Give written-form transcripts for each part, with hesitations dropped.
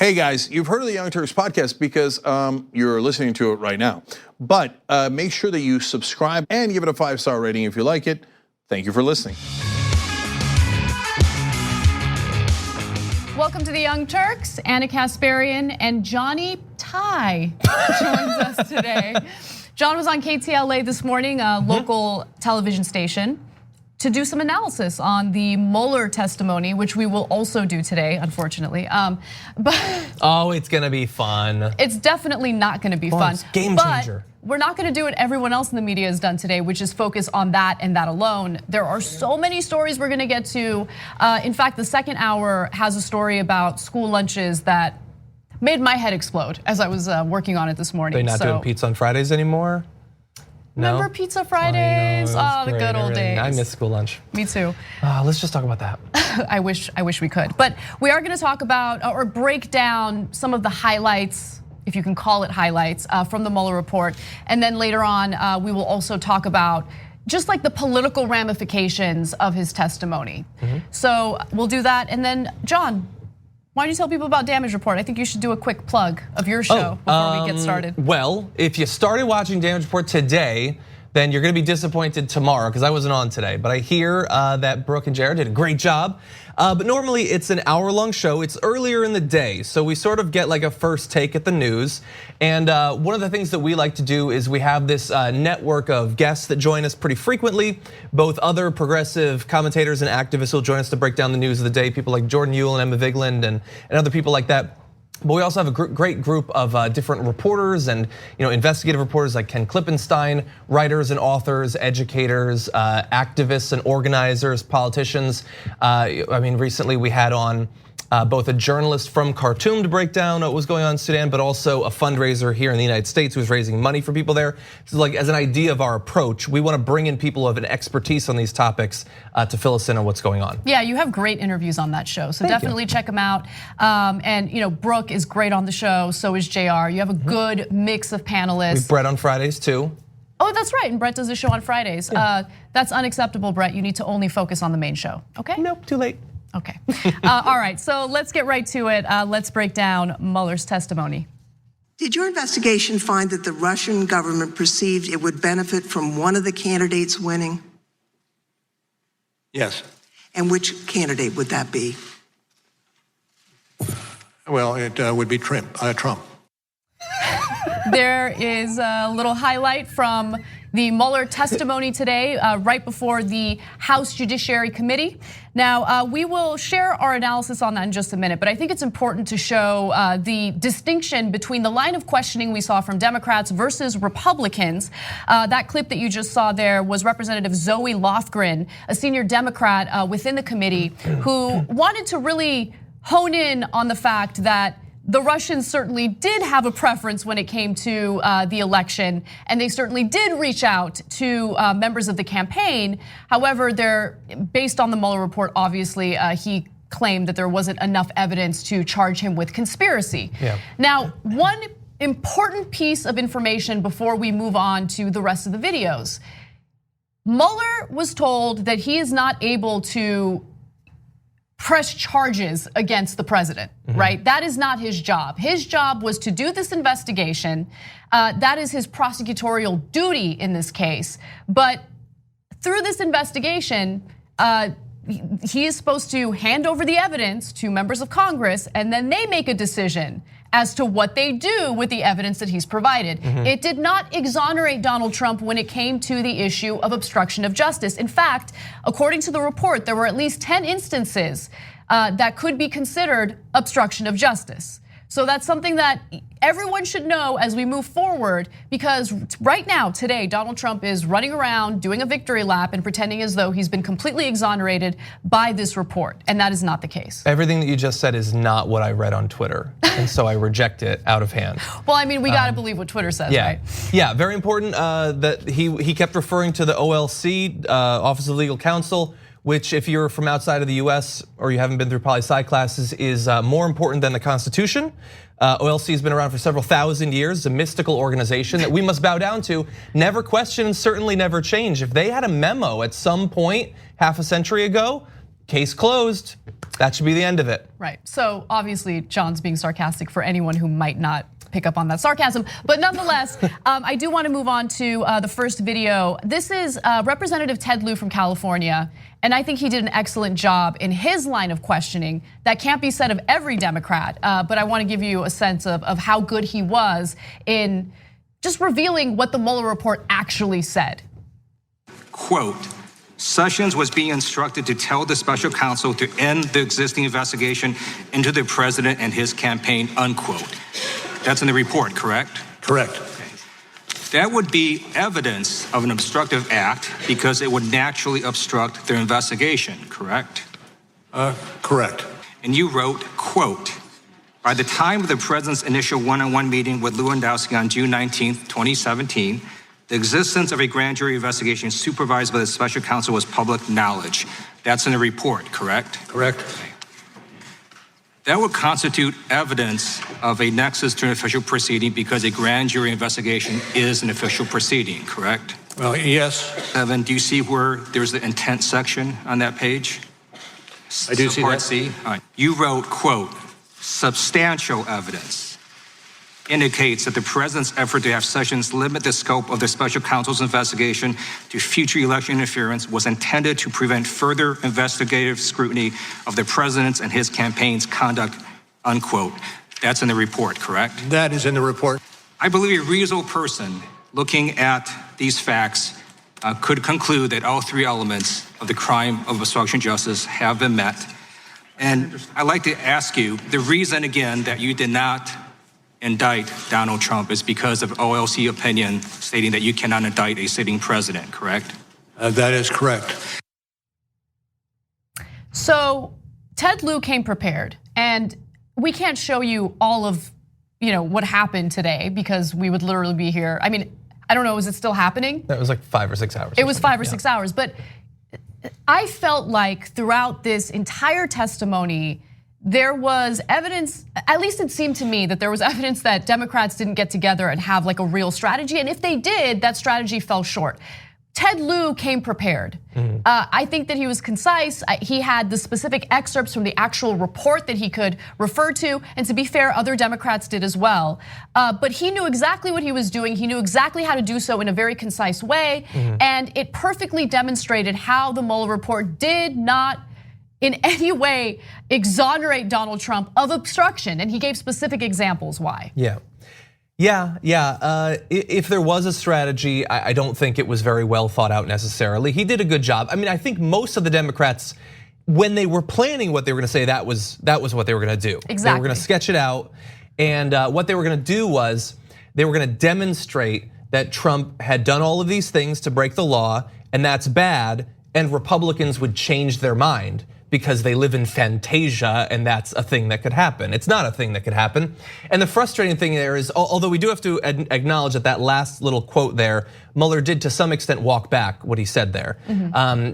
Hey guys, you've heard of the Young Turks podcast because you're listening to it right now. But make sure that you subscribe and give it a 5-star rating if you like it. Thank you for listening. Welcome to the Young Turks. Ana Kasparian and Johnny Ty joins us today. John was on KTLA this morning, a local television station, to do some analysis on the Mueller testimony, which we will also do today, unfortunately. Oh, it's gonna be fun. It's definitely not gonna be fun. It's game changer. But we're not gonna do what everyone else in the media has done today, which is focus on that and that alone. There are so many stories we're gonna get to. In fact, the second hour has a story about school lunches that made my head explode as I was working on it this morning. They're not doing pizza on Fridays anymore? No? Remember Pizza Fridays? Oh, the good old days. I miss school lunch. Me too. Let's just talk about that. I wish we could. But we are gonna talk about or break down some of the highlights, if you can call it highlights, from the Mueller report. And then later on, we will also talk about just like the political ramifications of his testimony. So we'll do that. And then, John, why don't you tell people about Damage Report? I think you should do a quick plug of your show before we get started. Well, if you started watching Damage Report today, then you're gonna be disappointed tomorrow because I wasn't on today. But I hear that Brooke and Jared did a great job. But normally it's an hour-long show. It's earlier in the day, so we sort of get like a first take at the news. And one of the things that we like to do is we have this network of guests that join us pretty frequently. Both other progressive commentators and activists will join us to break down the news of the day. People like Jordan Ewell and Emma Vigeland and other people like that. But we also have a great group of different reporters and investigative reporters like Ken Klippenstein, writers and authors, educators, activists and organizers, politicians. I mean, recently we had on both a journalist from Khartoum to break down what was going on in Sudan, but also a fundraiser here in the United States who's raising money for people there. So like as an idea of our approach, we want to bring in people who have an expertise on these topics to fill us in on what's going on. Yeah, you have great interviews on that show, so definitely check them out. And Brooke is great on the show, so is JR. You have a good mix of panelists. We have Brett on Fridays too. Oh, that's right, and Brett does a show on Fridays. That's unacceptable, Brett. You need to only focus on the main show, okay? Nope, too late. Okay, all right, so let's get right to it. Let's break down Mueller's testimony. Did your investigation find that the Russian government perceived it would benefit from one of the candidates winning? Yes. And which candidate would that be? Well, it would be Trump. There is a little highlight from the Mueller testimony today, right before the House Judiciary Committee. Now, we will share our analysis on that in just a minute, but I think it's important to show the distinction between the line of questioning we saw from Democrats versus Republicans. That clip that you just saw there was Representative Zoe Lofgren, a senior Democrat within the committee, who wanted to really hone in on the fact that the Russians certainly did have a preference when it came to the election, and they certainly did reach out to members of the campaign. However, based on the Mueller report, obviously he claimed that there wasn't enough evidence to charge him with conspiracy. Now, one important piece of information before we move on to the rest of the videos. Mueller was told that he is not able to press charges against the president, right? That is not his job. His job was to do this investigation. That is his prosecutorial duty in this case. But through this investigation, he is supposed to hand over the evidence to members of Congress, and then they make a decision as to what they do with the evidence that he's provided. It did not exonerate Donald Trump when it came to the issue of obstruction of justice. In fact, according to the report, there were at least 10 instances that could be considered obstruction of justice. So that's something that everyone should know as we move forward, because right now, today, Donald Trump is running around doing a victory lap and pretending as though he's been completely exonerated by this report, and that is not the case. Everything that you just said is not what I read on Twitter, and so I reject it out of hand. Well, I mean, we gotta believe what Twitter says, right? Yeah, very important that he kept referring to the OLC, Office of Legal Counsel, which if you're from outside of the US or you haven't been through poli-sci classes is more important than the Constitution. OLC has been around for several thousand years, a mystical organization that we must bow down to, never question and certainly never change. If they had a memo at some point half a century ago, case closed. That should be the end of it. Right. So obviously, John's being sarcastic for anyone who might not pick up on that sarcasm. But nonetheless, I do want to move on to the first video. This is Representative Ted Lieu from California. And I think he did an excellent job in his line of questioning. That can't be said of every Democrat, but I want to give you a sense of how good he was in just revealing what the Mueller report actually said. Quote, Sessions was being instructed to tell the special counsel to end the existing investigation into the president and his campaign, unquote. That's in the report, correct? Correct. Okay. That would be evidence of an obstructive act because it would naturally obstruct their investigation, correct? Correct. And you wrote, quote, by the time of the president's initial one-on-one meeting with Lewandowski on June 19th, 2017, the existence of a grand jury investigation supervised by the special counsel was public knowledge. That's in the report, correct? Correct. That would constitute evidence of a nexus to an official proceeding because a grand jury investigation is an official proceeding, correct? Well, yes. Evan, do you see where there's the intent section on that page? I do see Part that. C. All right. You wrote, quote, substantial evidence indicates that the president's effort to have Sessions limit the scope of the special counsel's investigation to future election interference was intended to prevent further investigative scrutiny of the president's and his campaign's conduct, unquote. That's in the report, correct? That is in the report. I believe a reasonable person looking at these facts could conclude that all three elements of the crime of obstruction of justice have been met. And I'd like to ask you, the reason again that you did not indict Donald Trump is because of OLC opinion stating that you cannot indict a sitting president, correct? That is correct. So Ted Lieu came prepared, and we can't show you all of what happened today because we would literally be here. I mean, I don't know, is it still happening? That was like 5 or 6 hours. It was 5 or 6 hours, but I felt like throughout this entire testimony, there was evidence, at least it seemed to me that there was evidence that Democrats didn't get together and have like a real strategy. And if they did, that strategy fell short. Ted Lieu came prepared. I think that he was concise. He had the specific excerpts from the actual report that he could refer to. And to be fair, other Democrats did as well. But he knew exactly what he was doing. He knew exactly how to do so in a very concise way. And it perfectly demonstrated how the Mueller report did not in any way exonerate Donald Trump of obstruction. And he gave specific examples why. If there was a strategy, I don't think it was very well thought out necessarily. He did a good job. I mean, I think most of the Democrats, when they were planning what they were gonna say, that was what they were gonna do. Exactly. They were gonna sketch it out. And what they were gonna do was, they were gonna demonstrate that Trump had done all of these things to break the law, and that's bad, and Republicans would change their mind because they live in Fantasia and that's a thing that could happen. It's not a thing that could happen. And the frustrating thing there is, although we do have to acknowledge that last little quote there, Mueller did to some extent walk back what he said there,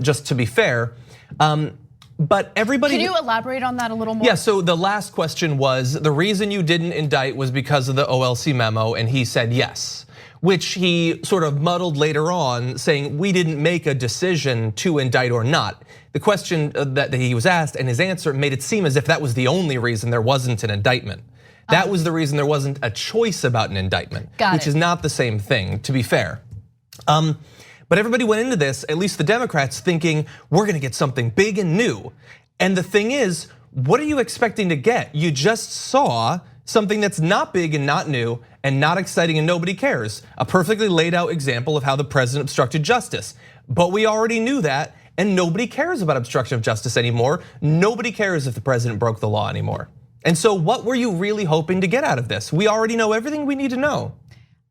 just to be fair. But everybody- Can you elaborate on that a little more? Yeah, so the last question was, the reason you didn't indict was because of the OLC memo, and he said yes, which he sort of muddled later on, saying we didn't make a decision to indict or not. The question that he was asked and his answer made it seem as if that was the only reason there wasn't an indictment. That was the reason there wasn't a choice about an indictment, which is not the same thing, to be fair. But everybody went into this, at least the Democrats, thinking we're gonna get something big and new. And the thing is, what are you expecting to get? You just saw something that's not big and not new and not exciting and nobody cares. A perfectly laid out example of how the president obstructed justice. But we already knew that, and nobody cares about obstruction of justice anymore. Nobody cares if the president broke the law anymore. And so what were you really hoping to get out of this? We already know everything we need to know.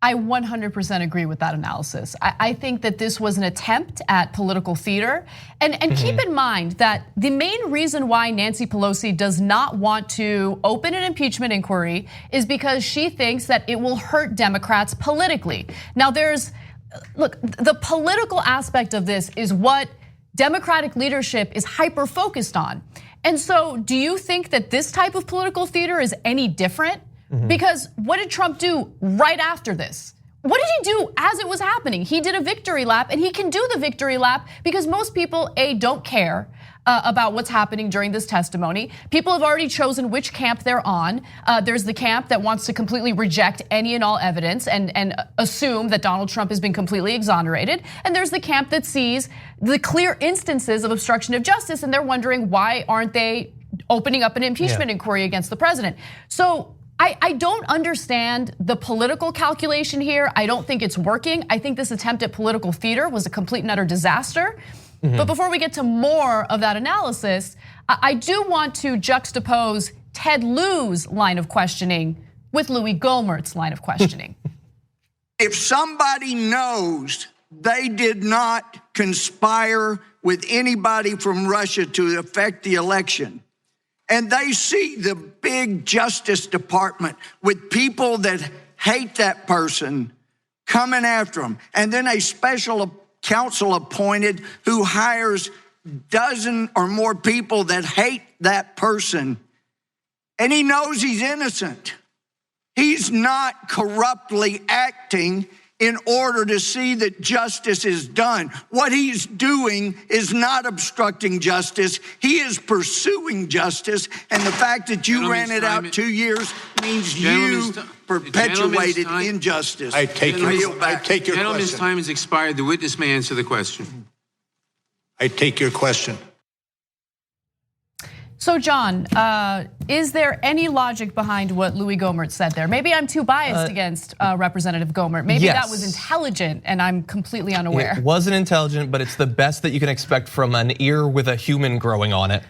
I 100% agree with that analysis. I think that this was an attempt at political theater. And keep in mind that the main reason why Nancy Pelosi does not want to open an impeachment inquiry is because she thinks that it will hurt Democrats politically. Now look, the political aspect of this is what Democratic leadership is hyper focused on. And so do you think that this type of political theater is any different? Because what did Trump do right after this? What did he do as it was happening? He did a victory lap, and he can do the victory lap because most people, A, don't care. about what's happening during this testimony. People have already chosen which camp they're on. There's the camp that wants to completely reject any and all evidence and assume that Donald Trump has been completely exonerated. And there's the camp that sees the clear instances of obstruction of justice, and they're wondering why aren't they opening up an impeachment inquiry against the president. So I don't understand the political calculation here. I don't think it's working. I think this attempt at political theater was a complete and utter disaster. But before we get to more of that analysis, I do want to juxtapose Ted Lieu's line of questioning with Louis Gohmert's line of questioning. If somebody knows they did not conspire with anybody from Russia to affect the election, and they see the big Justice Department with people that hate that person coming after them, and then a special counsel appointed who hires dozen or more people that hate that person, and he knows he's innocent. He's not corruptly acting in order to see that justice is done. What he's doing is not obstructing justice. He is pursuing justice. And the fact that you ran it out 2 years means you perpetuated injustice. I take your Gentleman's question. time has expired. The witness may answer the question. I take your question. So John, is there any logic behind what Louis Gohmert said there? Maybe I'm too biased against Representative Gohmert. Maybe that was intelligent and I'm completely unaware. It wasn't intelligent, but it's the best that you can expect from an ear with a human growing on it.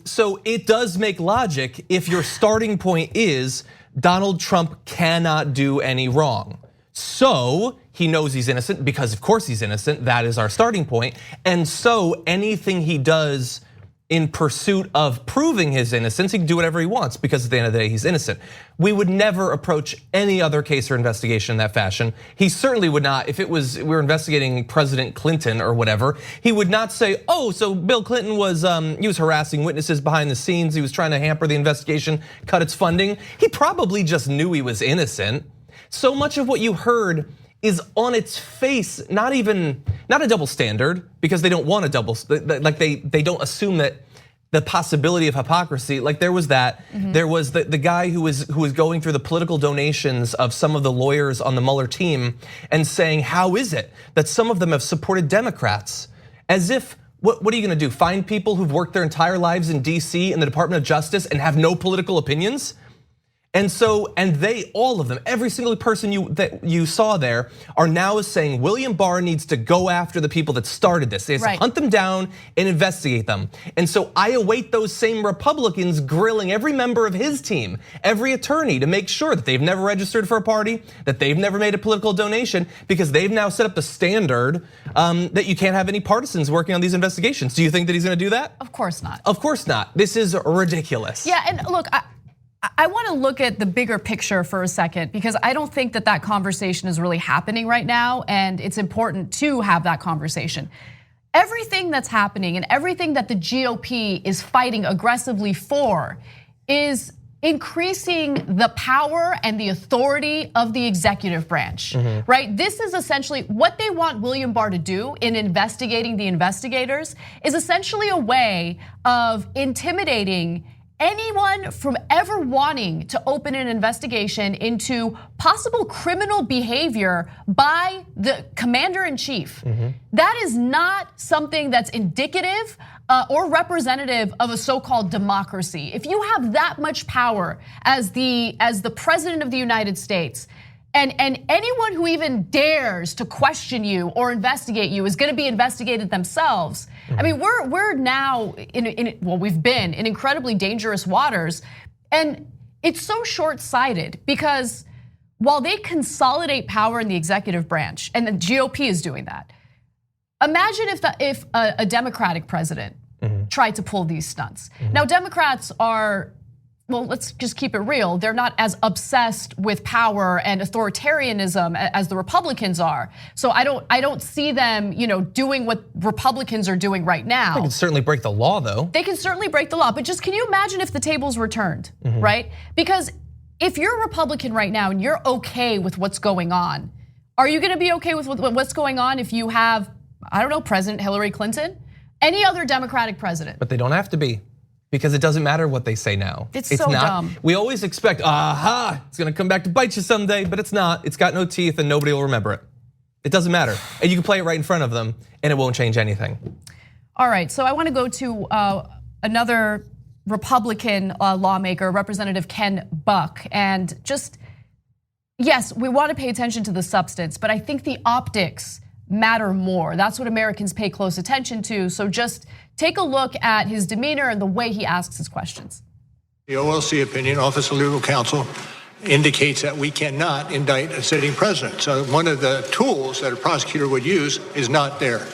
So it does make logic if your starting point is Donald Trump cannot do any wrong. So he knows he's innocent because of course he's innocent. That is our starting point. And so anything he does in pursuit of proving his innocence, he can do whatever he wants because at the end of the day, he's innocent. We would never approach any other case or investigation in that fashion. He certainly would not, if it was, we were investigating President Clinton or whatever, he would not say, oh, so Bill Clinton was, he was harassing witnesses behind the scenes, he was trying to hamper the investigation, cut its funding. He probably just knew he was innocent. So much of what you heard is on its face, not a double standard, because they don't want a double, like they don't assume that the possibility of hypocrisy, like there was that, there was the guy who was going through the political donations of some of the lawyers on the Mueller team and saying, how is it that some of them have supported Democrats? As if, what are you gonna do? Find people who've worked their entire lives in DC in the Department of Justice and have no political opinions? And so, and they, all of them, every single person that you saw there are now saying William Barr needs to go after the people that started this. They have to hunt them down and investigate them. And so I await those same Republicans grilling every member of his team, every attorney, to make sure that they've never registered for a party, that they've never made a political donation, because they've now set up the standard that you can't have any partisans working on these investigations. Do you think that he's gonna do that? Of course not. Of course not. This is ridiculous. Yeah, and look, I want to look at the bigger picture for a second, because I don't think that conversation is really happening right now, and it's important to have that conversation. Everything that's happening and everything that the GOP is fighting aggressively for is increasing the power and the authority of the executive branch, right? This is essentially what they want William Barr to do in investigating the investigators, is essentially a way of intimidating anyone from ever wanting to open an investigation into possible criminal behavior by the commander-in-chief. That is not something that's indicative or representative of a so-called democracy. If you have that much power as the president of the United States, and anyone who even dares to question you or investigate you is going to be investigated themselves. I mean, we're now we've been in incredibly dangerous waters, and it's so short-sighted because while they consolidate power in the executive branch, and the GOP is doing that, imagine if a Democratic president tried to pull these stunts. Now, Democrats are, well, let's just keep it real. They're not as obsessed with power and authoritarianism as the Republicans are. So I don't see them, doing what Republicans are doing right now. They can certainly break the law, though. They can certainly break the law, but just can you imagine if the tables were turned, right? Because if you're a Republican right now and you're okay with what's going on, are you going to be okay with what's going on if you have, I don't know, President Hillary Clinton Any other Democratic president. But they don't have to be, because it doesn't matter what they say now. It's so dumb. We always expect, it's gonna come back to bite you someday, but it's not. It's got no teeth and nobody will remember it. It doesn't matter. And you can play it right in front of them and it won't change anything. All right, so I wanna go to another Republican lawmaker, Representative Ken Buck, and just, yes, we wanna pay attention to the substance, but I think the optics matter more. That's what Americans pay close attention to. So just take a look at his demeanor and the way he asks his questions. The OLC opinion, Office of Legal Counsel, indicates that we cannot indict a sitting president. So one of the tools that a prosecutor would use is not there.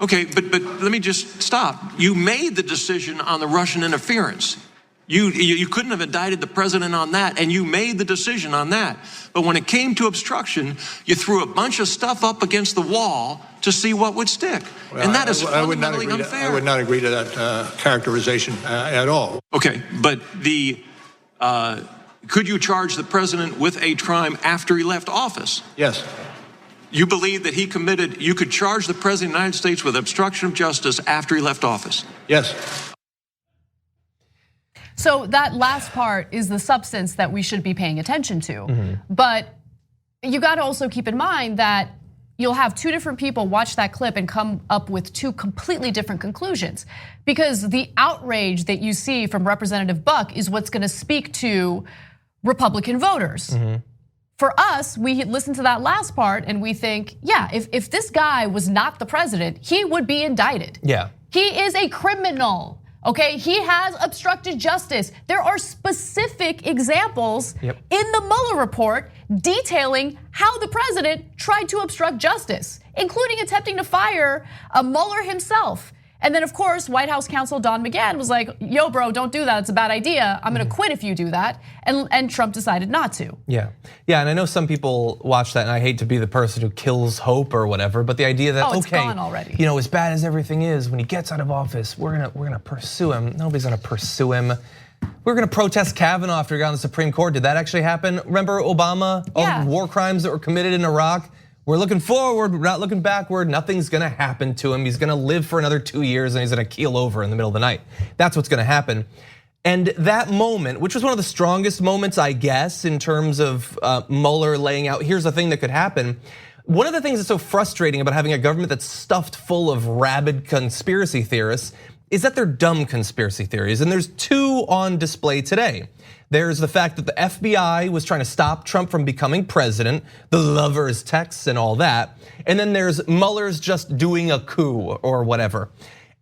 Okay, but let me just stop. You made the decision on the Russian interference. You couldn't have indicted the president on that, and you made the decision on that. But when it came to obstruction, you threw a bunch of stuff up against the wall to see what would stick. Well, and that is fundamentally unfair. I would not agree to that characterization at all. Okay, but could you charge the president with a crime after he left office? Yes. You believe that you could charge the president of the United States with obstruction of justice after he left office? Yes. So that last part is the substance that we should be paying attention to. But you got to also keep in mind that you'll have two different people watch that clip and come up with two completely different conclusions. Because the outrage that you see from Representative Buck is what's gonna speak to Republican voters. For us, we listen to that last part and we think, yeah, if this guy was not the president, he would be indicted. Yeah. He is a criminal. Okay, he has obstructed justice. There are specific examples in the Mueller report detailing how the president tried to obstruct justice, including attempting to fire Mueller himself. And then of course, White House counsel Don McGahn was like, yo bro, don't do that, it's a bad idea. I'm gonna quit if you do that. And Trump decided not to. Yeah, and I know some people watch that, and I hate to be the person who kills hope or whatever, but the idea that, it's gone already. You know, as bad as everything is, when he gets out of office, we're gonna pursue him. Nobody's gonna pursue him. We're gonna protest Kavanaugh after he got on the Supreme Court. Did that actually happen? Remember Obama, all the war crimes that were committed in Iraq? We're looking forward, we're not looking backward. Nothing's gonna happen to him. He's gonna live for another 2 years and he's gonna keel over in the middle of the night. That's what's gonna happen. And that moment, which was one of the strongest moments, I guess, in terms of Mueller laying out, here's the thing that could happen. One of the things that's so frustrating about having a government that's stuffed full of rabid conspiracy theorists is that they're dumb conspiracy theories, and there's two on display today. There's the fact that the FBI was trying to stop Trump from becoming president, the lovers' texts and all that. And then there's Mueller's just doing a coup or whatever.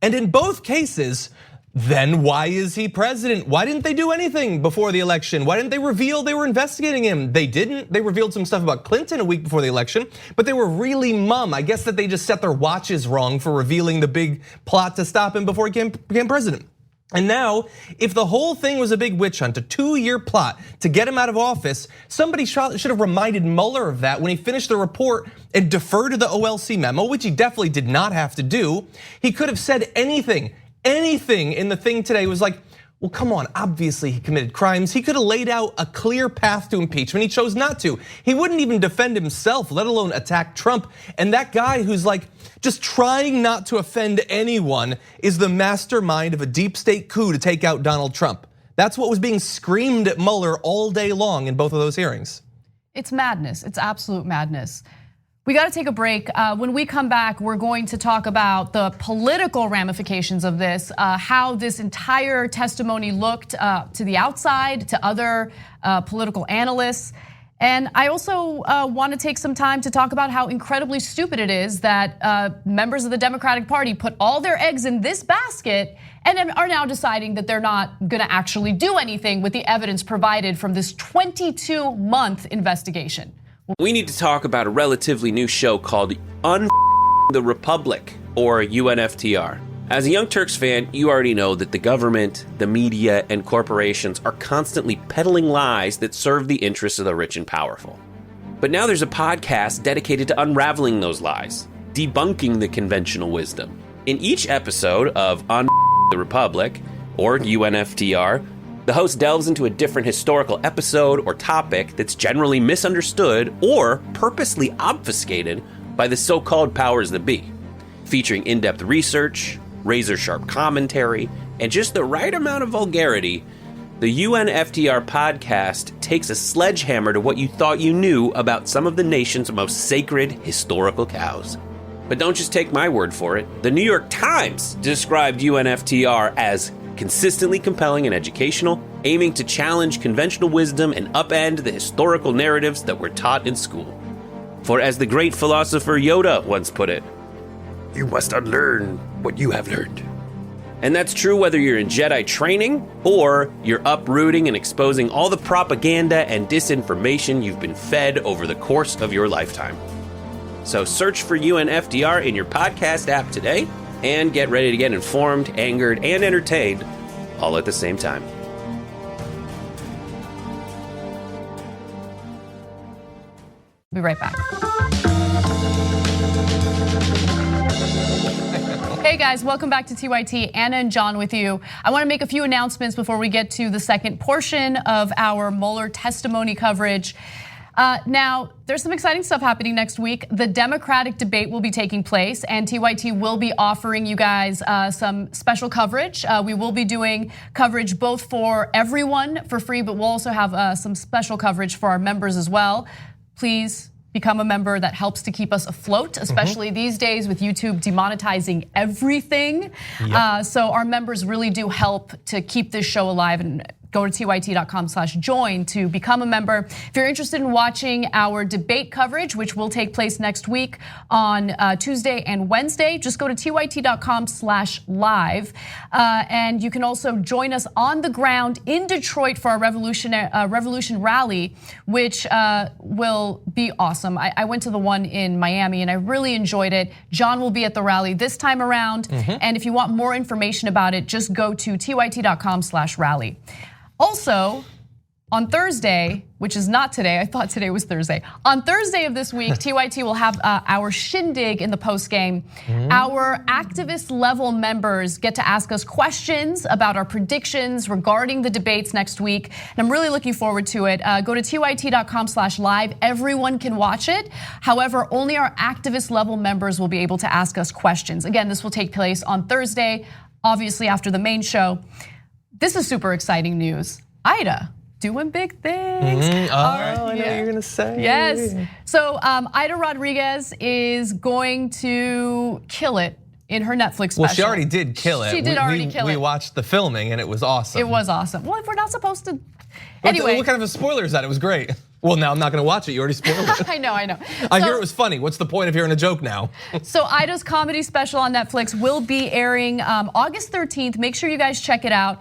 And in both cases, then why is he president? Why didn't they do anything before the election? Why didn't they reveal they were investigating him? They didn't. They revealed some stuff about Clinton a week before the election, but they were really mum. I guess that they just set their watches wrong for revealing the big plot to stop him before he became president. And now, if the whole thing was a big witch hunt, a 2-year plot to get him out of office, somebody should have reminded Mueller of that when he finished the report and deferred to the OLC memo, which he definitely did not have to do. He could have said anything in the thing today was like, well, come on, obviously he committed crimes. He could have laid out a clear path to impeachment. He chose not to. He wouldn't even defend himself, let alone attack Trump. And that guy who's like just trying not to offend anyone is the mastermind of a deep state coup to take out Donald Trump. That's what was being screamed at Mueller all day long in both of those hearings. It's madness, it's absolute madness. We got to take a break. When we come back, we're going to talk about the political ramifications of this, how this entire testimony looked to the outside, to other political analysts. And I also want to take some time to talk about how incredibly stupid it is that members of the Democratic Party put all their eggs in this basket and then are now deciding that they're not going to actually do anything with the evidence provided from this 22-month investigation. We need to talk about a relatively new show called the Republic, or UNFTR. As a Young Turks fan, you already know that the government, the media, and corporations are constantly peddling lies that serve the interests of the rich and powerful. But now there's a podcast dedicated to unraveling those lies, debunking the conventional wisdom. In each episode of the Republic, or UNFTR, the host delves into a different historical episode or topic that's generally misunderstood or purposely obfuscated by the so-called powers that be, featuring in-depth research, razor sharp commentary, and just the right amount of vulgarity, the UNFTR podcast takes a sledgehammer to what you thought you knew about some of the nation's most sacred historical cows. But don't just take my word for it. The New York Times described UNFTR as consistently compelling and educational, aiming to challenge conventional wisdom and upend the historical narratives that were taught in school. For as the great philosopher Yoda once put it, you must unlearn what you have learned. And that's true whether you're in Jedi training or you're uprooting and exposing all the propaganda and disinformation you've been fed over the course of your lifetime. So search for UNFTR in your podcast app today and get ready to get informed, angered, and entertained all at the same time. Be right back. Hey guys, welcome back to TYT. Anna and John with you. I want to make a few announcements before we get to the second portion of our Mueller testimony coverage. Now, there's some exciting stuff happening next week. The Democratic debate will be taking place, and TYT will be offering you guys some special coverage. We will be doing coverage both for everyone for free, but we'll also have some special coverage for our members as well. Please become a member. That helps to keep us afloat, especially these days with YouTube demonetizing everything. Yep. So our members really do help to keep this show alive, and go to tyt.com/join to become a member. If you're interested in watching our debate coverage, which will take place next week on Tuesday and Wednesday, just go to tyt.com/live. And you can also join us on the ground in Detroit for our Revolution Rally, which will be awesome. I went to the one in Miami and I really enjoyed it. John will be at the rally this time around. And if you want more information about it, just go to tyt.com/rally. Also, on Thursday, which is not today, I thought today was Thursday. On Thursday of this week, TYT will have our shindig in the postgame. Our activist level members get to ask us questions about our predictions regarding the debates next week. And I'm really looking forward to it. Go to tyt.com/live. Everyone can watch it. However, only our activist level members will be able to ask us questions. Again, this will take place on Thursday, obviously after the main show. This is super exciting news. Ida, doing big things. I know what you're gonna say. Yes. So Ida Rodriguez is going to kill it in her Netflix special. Well, she already did kill it. She did already kill it. We watched the filming and it was awesome. It was awesome. Well, if we're not supposed to. Anyway. What kind of a spoiler is that? It was great. Well, now I'm not gonna watch it. You already spoiled it. I know. I hear it was funny. What's the point of hearing a joke now? So Ida's comedy special on Netflix will be airing August 13th. Make sure you guys check it out.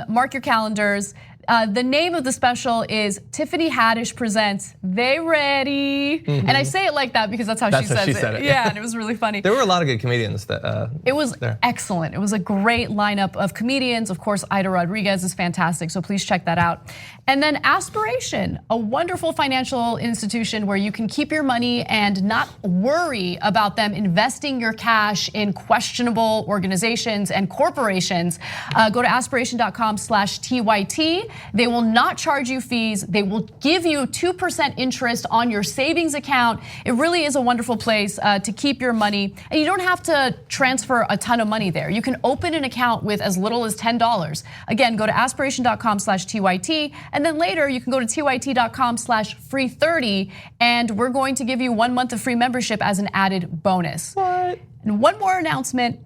Mark your calendars. The name of the special is Tiffany Haddish Presents They Ready. And I say it like that because that's how she says it. Yeah, and it was really funny. There were a lot of good comedians that it was excellent. It was a great lineup of comedians. Of course, Ida Rodriguez is fantastic, so please check that out. And then Aspiration, a wonderful financial institution where you can keep your money and not worry about them investing your cash in questionable organizations and corporations. Go to aspiration.com/TYT. They will not charge you fees. They will give you 2% interest on your savings account. It really is a wonderful place to keep your money. And you don't have to transfer a ton of money there. You can open an account with as little as $10. Again, go to aspiration.com/TYT. And then later you can go to tyt.com/free30. And we're going to give you 1 month of free membership as an added bonus. What? And one more announcement.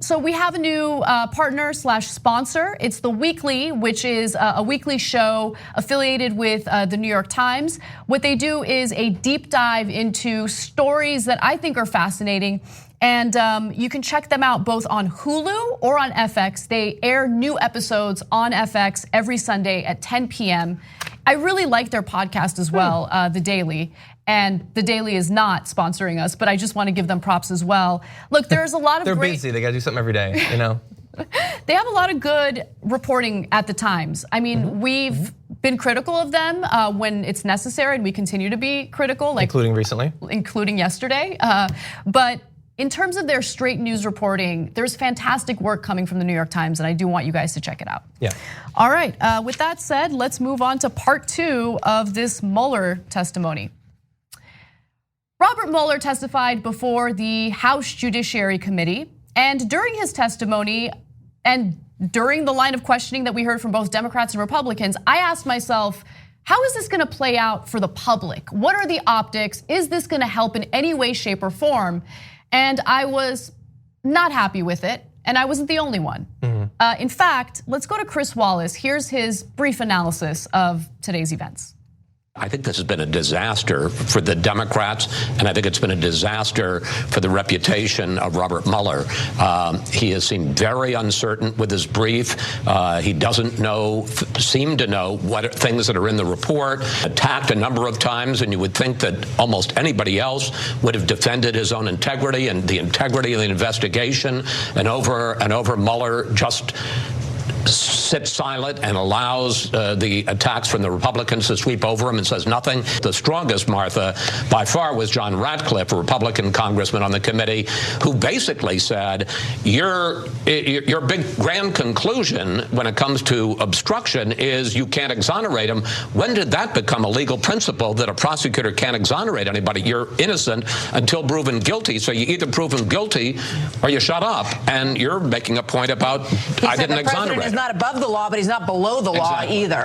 So we have a new partner/sponsor. It's The Weekly, which is a weekly show affiliated with the New York Times. What they do is a deep dive into stories that I think are fascinating. And you can check them out both on Hulu or on FX. They air new episodes on FX every Sunday at 10 p.m. I really like their podcast as well, The Daily. And The Daily is not sponsoring us, but I just want to give them props as well. Look, there's a lot of They're busy, they gotta do something every day, you know? They have a lot of good reporting at the Times. I mean, we've been critical of them when it's necessary, and we continue to be critical. Including recently. Including yesterday. But in terms of their straight news reporting, there's fantastic work coming from the New York Times, and I do want you guys to check it out. Yeah. All right, with that said, let's move on to part 2 of this Mueller testimony. Robert Mueller testified before the House Judiciary Committee. And during his testimony and during the line of questioning that we heard from both Democrats and Republicans, I asked myself, how is this gonna play out for the public? What are the optics? Is this gonna help in any way, shape, or form? And I was not happy with it, and I wasn't the only one. In fact, let's go to Chris Wallace. Here's his brief analysis of today's events. I think this has been a disaster for the Democrats, and I think it's been a disaster for the reputation of Robert Mueller. He has seemed very uncertain with his brief. He doesn't seem to know what things that are in the report, attacked a number of times, and you would think that almost anybody else would have defended his own integrity and the integrity of the investigation, and over Mueller just sits silent and allows the attacks from the Republicans to sweep over him and says nothing. The strongest, Martha, by far was John Ratcliffe, a Republican congressman on the committee, who basically said, your big grand conclusion when it comes to obstruction is you can't exonerate him. When did that become a legal principle that a prosecutor can't exonerate anybody? You're innocent until proven guilty, so you either prove him guilty or you shut up. And you're making a point about I didn't exonerate him. He's not above the law, but he's not below the law either.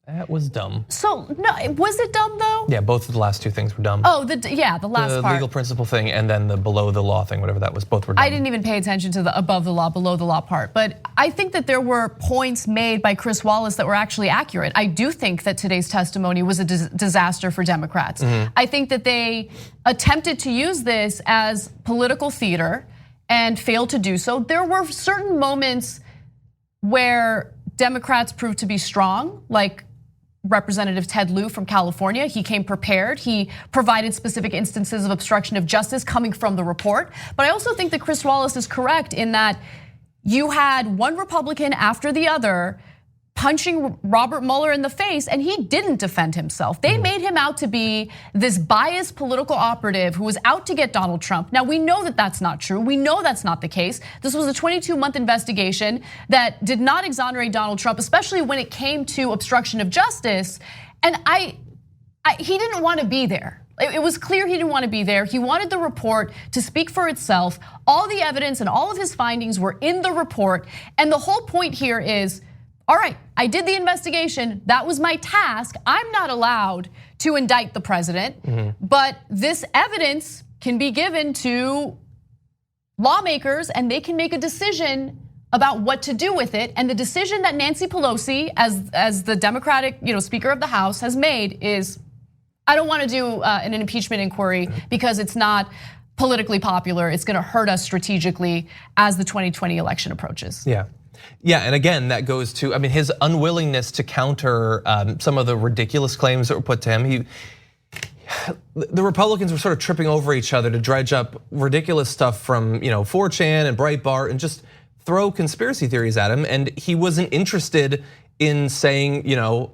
That was dumb. So, no, was it dumb though? Yeah, both of the last two things were dumb. Oh, the last part. The legal principle thing and then the below the law thing, whatever that was, both were dumb. I didn't even pay attention to the above the law, below the law part. But I think that there were points made by Chris Wallace that were actually accurate. I do think that today's testimony was a disaster for Democrats. I think that they attempted to use this as political theater and failed to do so. There were certain moments where Democrats proved to be strong, like Representative Ted Lieu from California. He came prepared. He provided specific instances of obstruction of justice coming from the report. But I also think that Chris Wallace is correct in that you had one Republican after the other punching Robert Mueller in the face, and he didn't defend himself. They made him out to be this biased political operative who was out to get Donald Trump. Now, we know that that's not true. We know that's not the case. This was a 22-month investigation that did not exonerate Donald Trump, especially when it came to obstruction of justice. And he didn't want to be there. It was clear he didn't want to be there. He wanted the report to speak for itself. All the evidence and all of his findings were in the report. And the whole point here is, all right, I did the investigation. That was my task. I'm not allowed to indict the president, but this evidence can be given to lawmakers and they can make a decision about what to do with it. And the decision that Nancy Pelosi, as the Democratic, Speaker of the House, has made is, I don't want to do an impeachment inquiry because it's not politically popular. It's going to hurt us strategically as the 2020 election approaches. Yeah, and again, that goes to, his unwillingness to counter some of the ridiculous claims that were put to him. The Republicans were sort of tripping over each other to dredge up ridiculous stuff from 4chan and Breitbart and just throw conspiracy theories at him. And he wasn't interested in saying,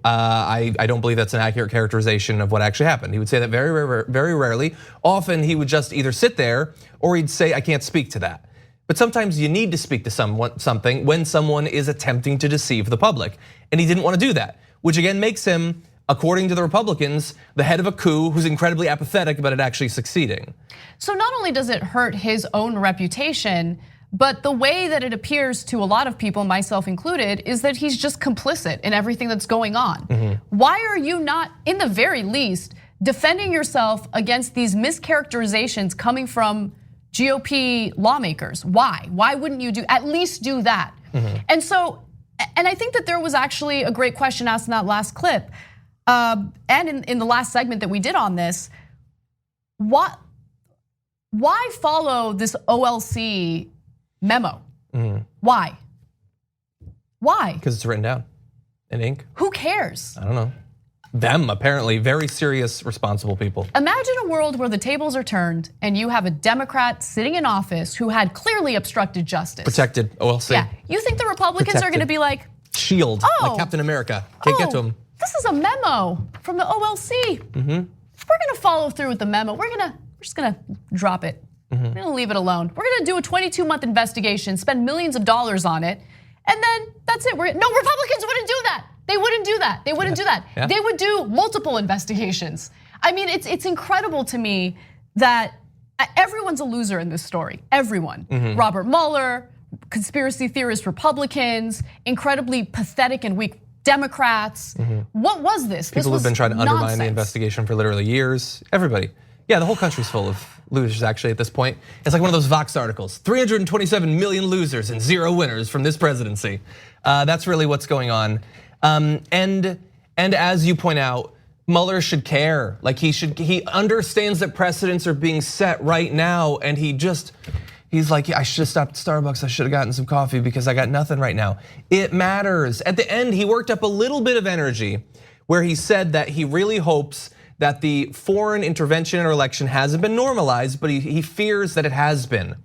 I don't believe that's an accurate characterization of what actually happened. He would say that very rarely. Often he would just either sit there or he'd say, I can't speak to that. But sometimes you need to speak to something when someone is attempting to deceive the public. And he didn't want to do that, which again makes him, according to the Republicans, the head of a coup who's incredibly apathetic about it actually succeeding. So not only does it hurt his own reputation, but the way that it appears to a lot of people, myself included, is that he's just complicit in everything that's going on. Why are you not, in the very least, defending yourself against these mischaracterizations coming from GOP lawmakers? Why? Why wouldn't you at least do that? And so, and I think that there was actually a great question asked in that last clip, and in the last segment that we did on this. Why follow this OLC memo? Why? Because it's written down in ink. Who cares? I don't know. Them, apparently, very serious, responsible people. Imagine a world where the tables are turned and you have a Democrat sitting in office who had clearly obstructed justice. Protected, OLC. Yeah, you think the Republicans are gonna be like, shield, like Captain America, can't get to him. This is a memo from the OLC. We're gonna follow through with the memo. We're just gonna drop it. We're gonna leave it alone. We're gonna do a 22-month investigation, spend millions of dollars on it, and then that's it. No, Republicans wouldn't do that. They wouldn't do that. They wouldn't do that. They would do multiple investigations. I mean, it's incredible to me that everyone's a loser in this story. Everyone. Robert Mueller, conspiracy theorist Republicans, incredibly pathetic and weak Democrats. What was this? People who've been trying to undermine the investigation for literally years. Everybody. Yeah, the whole country's full of losers actually at this point. It's like one of those Vox articles, 327 million losers and 0 winners from this presidency. That's really what's going on. And as you point out, Mueller should care. Like he understands that precedents are being set right now, and he's like, I should have stopped at Starbucks. I should have gotten some coffee because I got nothing right now. It matters. At the end, he worked up a little bit of energy where he said that he really hopes that the foreign intervention in our election hasn't been normalized, but he fears that it has been.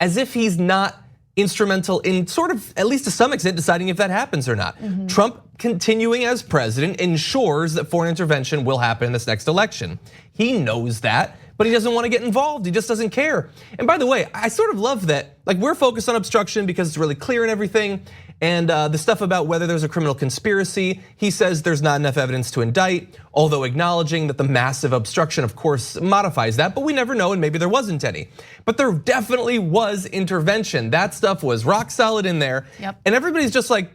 As if he's not instrumental in sort of, at least to some extent, deciding if that happens or not. Trump continuing as president ensures that foreign intervention will happen in this next election. He knows that, but he doesn't want to get involved. He just doesn't care. And by the way, I sort of love that, like we're focused on obstruction because it's really clear and everything. And the stuff about whether there's a criminal conspiracy, he says there's not enough evidence to indict, although acknowledging that the massive obstruction, of course, modifies that, but we never know, and maybe there wasn't any. But there definitely was intervention. That stuff was rock solid in there. And everybody's just like,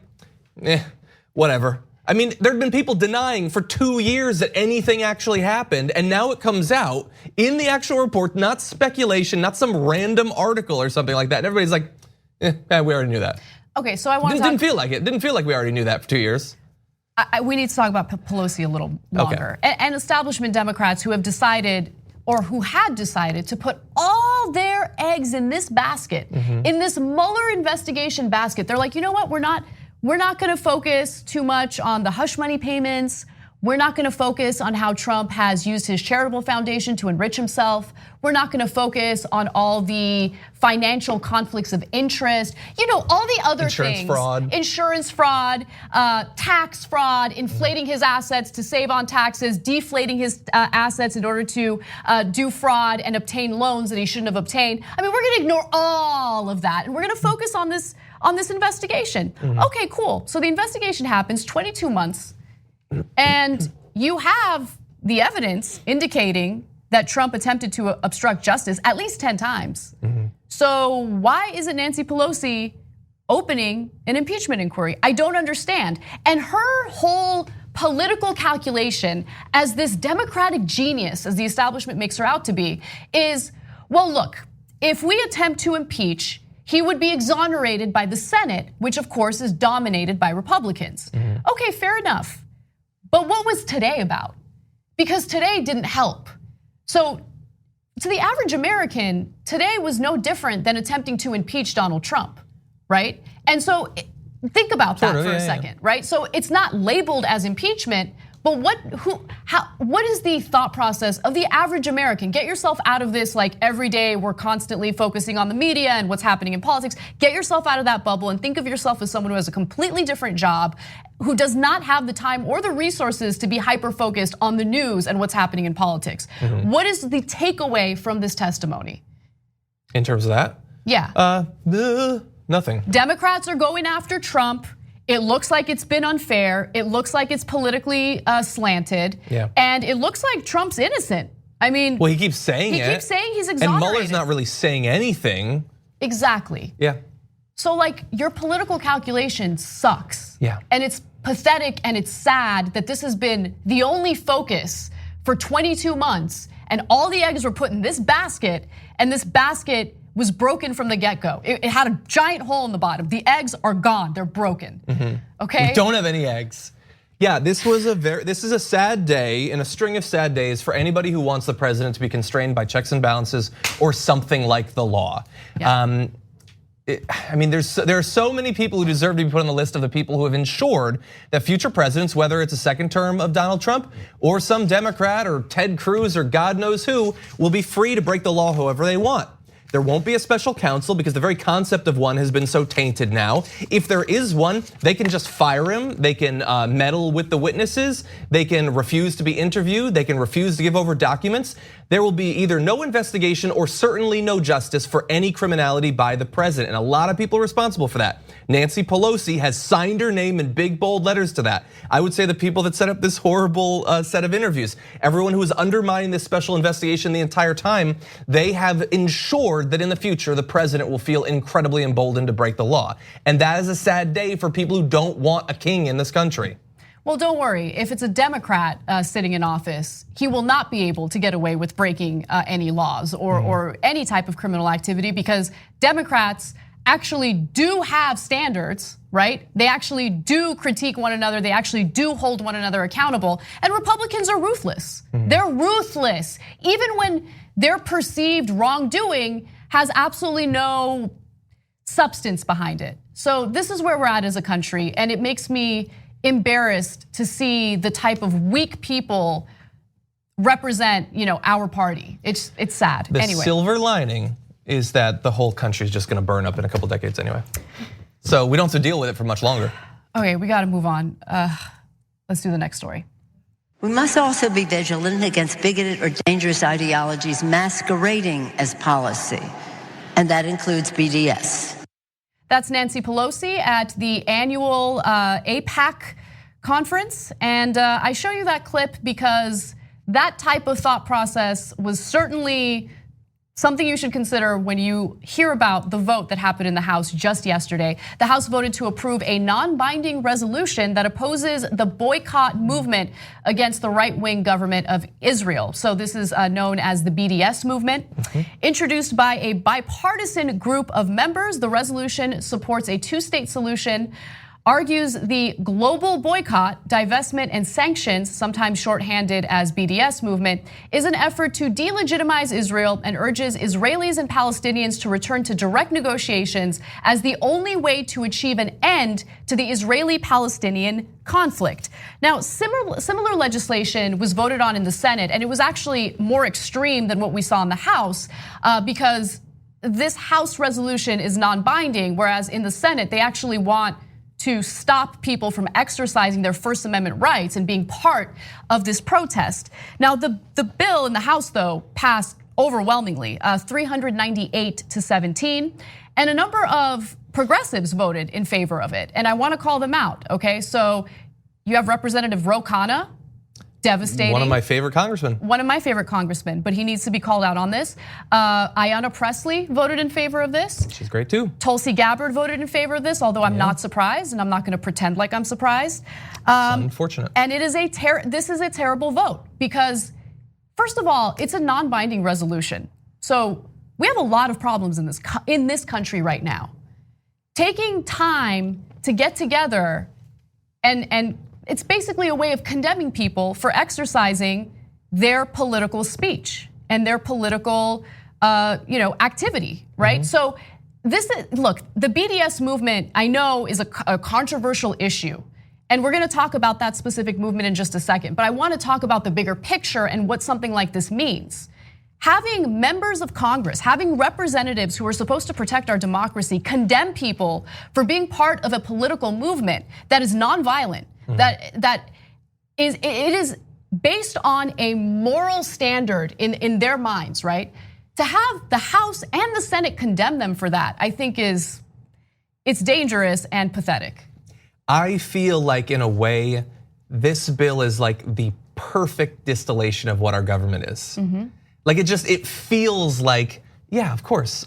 whatever. I mean, there have been people denying for 2 years that anything actually happened, and now it comes out in the actual report, not speculation, not some random article or something like that. And everybody's like, we already knew that. Okay, so I want to didn't feel like it. Didn't feel like we already knew that for 2 years. We need to talk about Pelosi a little longer. And establishment Democrats who have decided, or who had decided, to put all their eggs in this basket, in this Mueller investigation basket. They're like, you know what? We're not going to focus too much on the hush money payments. We're not going to focus on how Trump has used his charitable foundation to enrich himself. We're not going to focus on all the financial conflicts of interest. You know, all the other things. Insurance fraud, tax fraud, inflating his assets to save on taxes, deflating his assets in order to do fraud and obtain loans that he shouldn't have obtained. I mean, we're going to ignore all of that, and we're going to focus on this investigation. Okay, cool. So the investigation happens 22 months. And you have the evidence indicating that Trump attempted to obstruct justice at least 10 times. So why isn't Nancy Pelosi opening an impeachment inquiry? I don't understand. And her whole political calculation as this Democratic genius, as the establishment makes her out to be, is, well, look, if we attempt to impeach, he would be exonerated by the Senate, which of course is dominated by Republicans. Okay, fair enough. But what was today about? Because today didn't help. So to the average American, today was no different than attempting to impeach Donald Trump, right? And so think about that for a second, right? So it's not labeled as impeachment, but what is the thought process of the average American? Get yourself out of this, like every day we're constantly focusing on the media and what's happening in politics. Get yourself out of that bubble and think of yourself as someone who has a completely different job, who does not have the time or the resources to be hyper-focused on the news and what's happening in politics. What is the takeaway from this testimony? In terms of that? Yeah. Nothing. Democrats are going after Trump. It looks like it's been unfair. It looks like it's politically slanted. And it looks like Trump's innocent. I mean, well, he keeps saying it. He keeps saying he's exonerated. And Mueller's not really saying anything. Exactly. Yeah. So like your political calculation sucks. Yeah. And it's pathetic and it's sad that this has been the only focus for 22 months and all the eggs were put in this basket and this basket was broken from the get-go. It had a giant hole in the bottom. The eggs are gone, they're broken, okay? We don't have any eggs. Yeah, this is a sad day and a string of sad days for anybody who wants the president to be constrained by checks and balances or something like the law. I mean, there are so many people who deserve to be put on the list of the people who have ensured that future presidents, whether it's a second term of Donald Trump or some Democrat or Ted Cruz or God knows who, will be free to break the law however they want. There won't be a special counsel because the very concept of one has been so tainted now. If there is one, they can just fire him. They can meddle with the witnesses. They can refuse to be interviewed. They can refuse to give over documents. There will be either no investigation or certainly no justice for any criminality by the president. And a lot of people are responsible for that. Nancy Pelosi has signed her name in big bold letters to that. I would say the people that set up this horrible set of interviews, everyone who was undermining this special investigation the entire time, they have ensured that in the future, the president will feel incredibly emboldened to break the law. And that is a sad day for people who don't want a king in this country. Well, don't worry. If it's a Democrat sitting in office, he will not be able to get away with breaking any laws or any type of criminal activity because Democrats actually do have standards, right? They actually do critique one another. They actually do hold one another accountable. And Republicans are ruthless. They're ruthless. Even when their perceived wrongdoing has absolutely no substance behind it. So this is where we're at as a country, and it makes me embarrassed to see the type of weak people represent, our party. It's sad. The anyway. silver lining is that the whole country is just going to burn up in a couple decades anyway. So we don't have to deal with it for much longer. Okay, we got to move on. Let's do the next story. We must also be vigilant against bigoted or dangerous ideologies masquerading as policy, and that includes BDS. That's Nancy Pelosi at the annual AIPAC conference. And I show you that clip because that type of thought process was certainly something you should consider when you hear about the vote that happened in the House just yesterday. The House voted to approve a non-binding resolution that opposes the boycott movement against the right-wing government of Israel. So this is known as the BDS movement. Introduced by a bipartisan group of members, the resolution supports a two-state solution, argues the global boycott, divestment, and sanctions, sometimes shorthanded as BDS movement, is an effort to delegitimize Israel and urges Israelis and Palestinians to return to direct negotiations as the only way to achieve an end to the Israeli-Palestinian conflict. Now, similar legislation was voted on in the Senate, and it was actually more extreme than what we saw in the House because this House resolution is non-binding, whereas in the Senate, they actually want to stop people from exercising their First Amendment rights and being part of this protest. Now, the bill in the House, though, passed overwhelmingly, 398 to 17, and a number of progressives voted in favor of it. And I want to call them out, okay? So you have Representative Ro Khanna, devastating. One of my favorite congressmen. One of my favorite congressmen, but he needs to be called out on this. Ayanna Pressley voted in favor of this. She's great too. Tulsi Gabbard voted in favor of this, although I'm not surprised, and I'm not going to pretend like I'm surprised. Unfortunate. And it is this is a terrible vote because, first of all, it's a non-binding resolution. So we have a lot of problems in this country right now. Taking time to get together and it's basically a way of condemning people for exercising their political speech and their political, activity, right? So look, the BDS movement I know is a controversial issue, and we're going to talk about that specific movement in just a second. But I want to talk about the bigger picture and what something like this means. Having members of Congress, having representatives who are supposed to protect our democracy, condemn people for being part of a political movement that is nonviolent. That is based on a moral standard in their minds, right? To have the House and the Senate condemn them for that, I think it's dangerous and pathetic. I feel like in a way, this bill is like the perfect distillation of what our government is. Like it feels like, yeah, of course,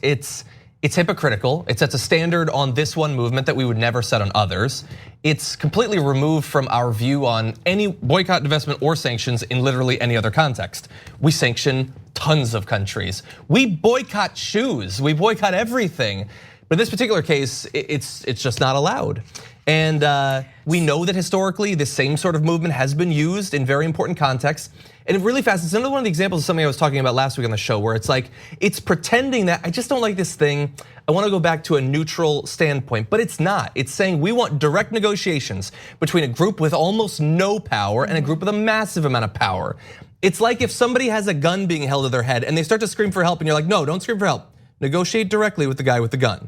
it's hypocritical. It sets a standard on this one movement that we would never set on others. It's completely removed from our view on any boycott, divestment, or sanctions in literally any other context. We sanction tons of countries. We boycott shoes. We boycott everything. But in this particular case, it's just not allowed. And we know that historically, this same sort of movement has been used in very important contexts. And it really fast, it's another one of the examples of something I was talking about last week on the show where it's like, it's pretending that I just don't like this thing. I want to go back to a neutral standpoint, but it's not. It's saying we want direct negotiations between a group with almost no power and a group with a massive amount of power. It's like if somebody has a gun being held to their head and they start to scream for help and you're like, no, don't scream for help. Negotiate directly with the guy with the gun.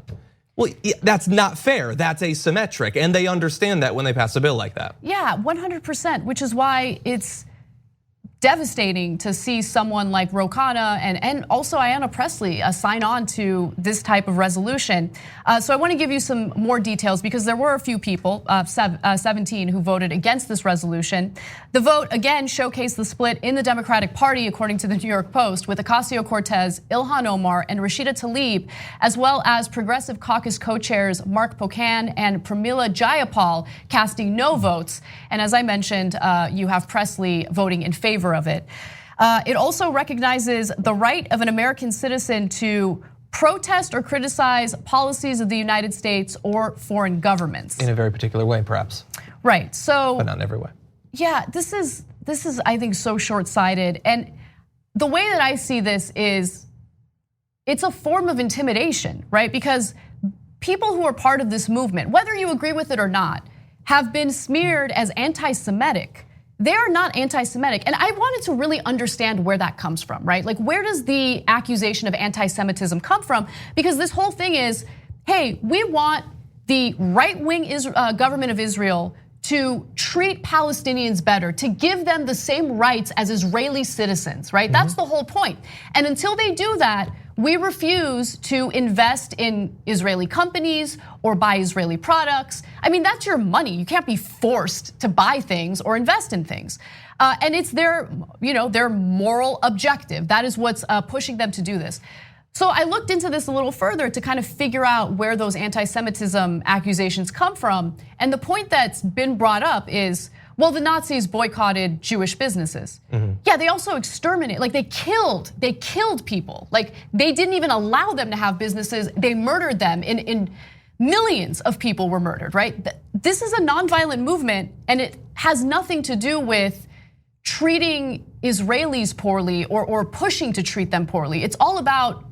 Well, that's not fair. That's asymmetric. And they understand that when they pass a bill like that. Yeah, 100%, which is why it's devastating to see someone like Ro Khanna and also Ayanna Pressley sign on to this type of resolution. So I want to give you some more details because there were a few people, 17, who voted against this resolution. The vote again showcased the split in the Democratic Party, according to the New York Post, with Ocasio-Cortez, Ilhan Omar, and Rashida Tlaib, as well as Progressive Caucus co-chairs Mark Pocan and Pramila Jayapal casting no votes. And as I mentioned, you have Pressley voting in favor of it. It also recognizes the right of an American citizen to protest or criticize policies of the United States or foreign governments. In a very particular way, perhaps. Right, so. But not in every way. Yeah, this is I think so short-sighted. And the way that I see this is, it's a form of intimidation, right? Because people who are part of this movement, whether you agree with it or not, have been smeared as anti-Semitic. They are not anti-Semitic. And I wanted to really understand where that comes from, right? Like, where does the accusation of anti-Semitism come from? Because this whole thing is, hey, we want the right-wing government of Israel to treat Palestinians better, to give them the same rights as Israeli citizens, right? That's the whole point. And until they do that, we refuse to invest in Israeli companies or buy Israeli products. I mean, that's your money. You can't be forced to buy things or invest in things. And it's their moral objective. That is what's pushing them to do this. So I looked into this a little further to kind of figure out where those anti-Semitism accusations come from. And the point that's been brought up is, well, the Nazis boycotted Jewish businesses. Yeah, they also exterminated, like they killed people. Like they didn't even allow them to have businesses. They murdered them. In millions of people were murdered, right? This is a nonviolent movement and it has nothing to do with treating Israelis poorly or pushing to treat them poorly. It's all about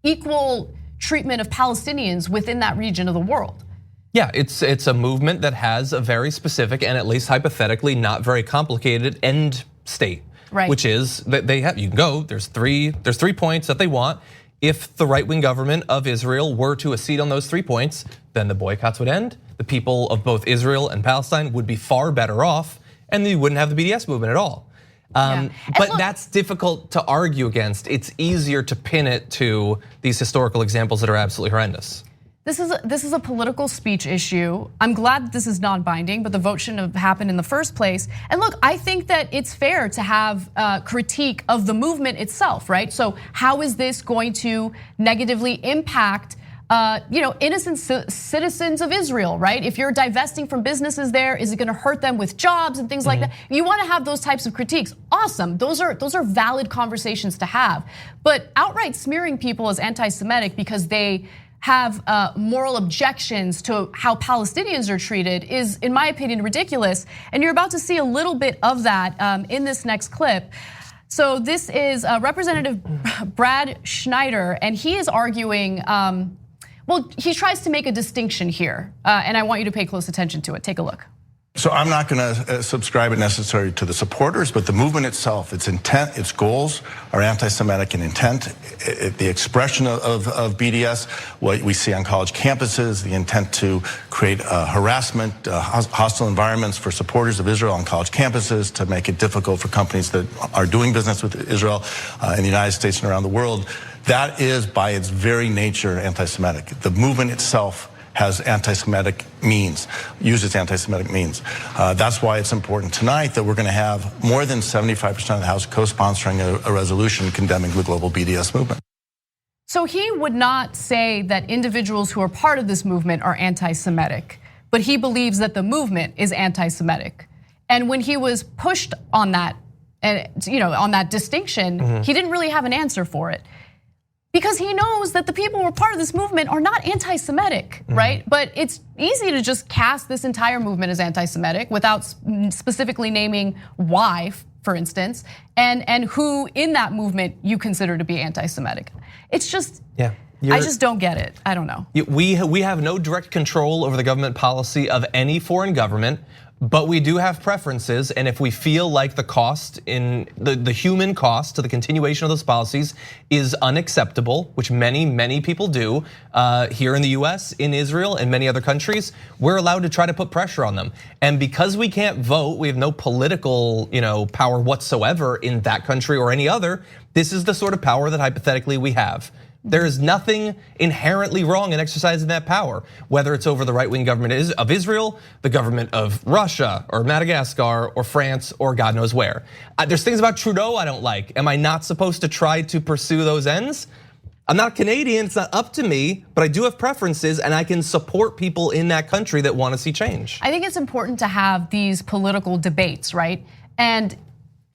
equal treatment of Palestinians within that region of the world. Yeah, it's a movement that has a very specific and at least hypothetically not very complicated end state, right? Which is that they have, you can go, there's three points that they want. If the right-wing government of Israel were to accede on those 3 points, then the boycotts would end. The people of both Israel and Palestine would be far better off, and you wouldn't have the BDS movement at all. But that's difficult to argue against. It's easier to pin it to these historical examples that are absolutely horrendous. This is a political speech issue. I'm glad that this is non-binding, but the vote shouldn't have happened in the first place. And look, I think that it's fair to have critique of the movement itself, right? So how is this going to negatively impact innocent citizens of Israel, right? If you're divesting from businesses there, is it gonna hurt them with jobs and things like that? You wanna have those types of critiques. Awesome, those are valid conversations to have. But outright smearing people as anti-Semitic because they have moral objections to how Palestinians are treated is, in my opinion, ridiculous. And you're about to see a little bit of that in this next clip. So this is Representative Brad Schneider, and he is arguing, well, he tries to make a distinction here, and I want you to pay close attention to it. Take a look. So I'm not going to subscribe necessarily to the supporters, but the movement itself, its intent, its goals are anti-Semitic in intent. The expression of BDS, what we see on college campuses, the intent to create harassment, hostile environments for supporters of Israel on college campuses, to make it difficult for companies that are doing business with Israel in the United States and around the world. That is, by its very nature, anti-Semitic. The movement itself has anti-Semitic means, uses anti-Semitic means. That's why it's important tonight that we're going to have more than 75% of the House co-sponsoring a resolution condemning the global BDS movement. So he would not say that individuals who are part of this movement are anti-Semitic, but he believes that the movement is anti-Semitic. And when he was pushed on that, on that distinction, he didn't really have an answer for it. Because he knows that the people who are part of this movement are not anti-Semitic, right? But it's easy to just cast this entire movement as anti-Semitic without specifically naming why, for instance, and who in that movement you consider to be anti-Semitic. It's just, I just don't get it. I don't know. We have no direct control over the government policy of any foreign government. But we do have preferences, and if we feel like the cost in the human cost to the continuation of those policies is unacceptable, which many people do here in the US, in Israel, and many other countries, we're allowed to try to put pressure on them. And because we can't vote, we have no political, power whatsoever in that country or any other. This is the sort of power that hypothetically we have. There is nothing inherently wrong in exercising that power, whether it's over the right-wing government of Israel, the government of Russia or Madagascar or France or God knows where. There's things about Trudeau I don't like. Am I not supposed to try to pursue those ends? I'm not Canadian, it's not up to me, but I do have preferences and I can support people in that country that want to see change. I think it's important to have these political debates, right? And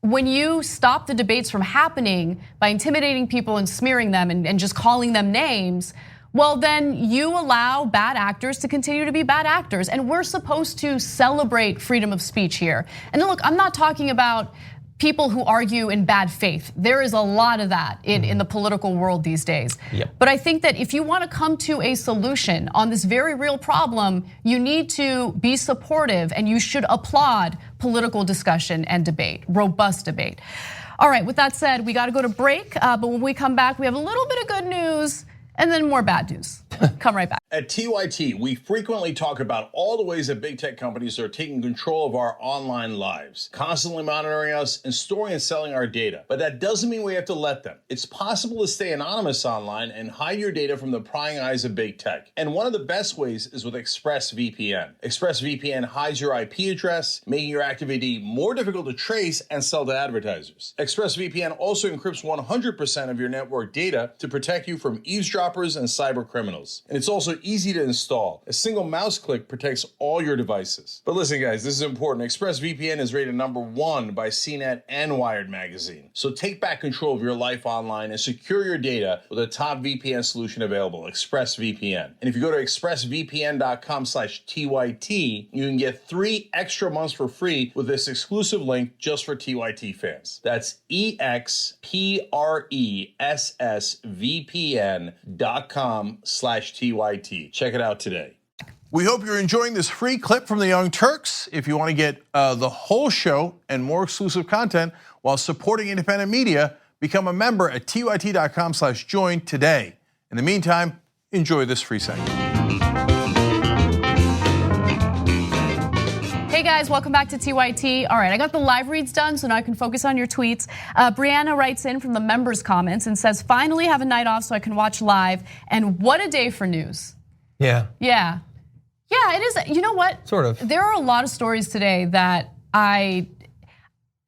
when you stop the debates from happening by intimidating people and smearing them and just calling them names, well, then you allow bad actors to continue to be bad actors. And we're supposed to celebrate freedom of speech here. And look, I'm not talking about people who argue in bad faith. There is a lot of that in the political world these days. Yep. But I think that if you want to come to a solution on this very real problem, you need to be supportive and you should applaud political discussion and debate, robust debate. All right, with that said, we got to go to break, but when we come back, we have a little bit of good news and then more bad news. Come right back. At TYT, we frequently talk about all the ways that big tech companies are taking control of our online lives, constantly monitoring us and storing and selling our data. But that doesn't mean we have to let them. It's possible to stay anonymous online and hide your data from the prying eyes of big tech. And one of the best ways is with ExpressVPN. ExpressVPN hides your IP address, making your activity more difficult to trace and sell to advertisers. ExpressVPN also encrypts 100% of your network data to protect you from eavesdroppers and cyber criminals. And it's also easy to install. A single mouse click protects all your devices. But listen, guys, this is important. ExpressVPN is rated #1 by CNET and Wired magazine. So take back control of your life online and secure your data with a top VPN solution available, ExpressVPN. And if you go to expressvpn.com/TYT, you can get 3 extra months for free with this exclusive link just for TYT fans. That's expressvpn.com/TYT. Check it out today. We hope you're enjoying this free clip from the Young Turks. If you want to get the whole show and more exclusive content while supporting independent media, become a member at tyt.com/join today. In the meantime, enjoy this free segment. Hey guys, welcome back to TYT. All right, I got the live reads done, so now I can focus on your tweets. Brianna writes in from the members' comments and says, finally have a night off so I can watch live. And what a day for news. Yeah. Yeah, it is. You know what? Sort of. There are a lot of stories today that I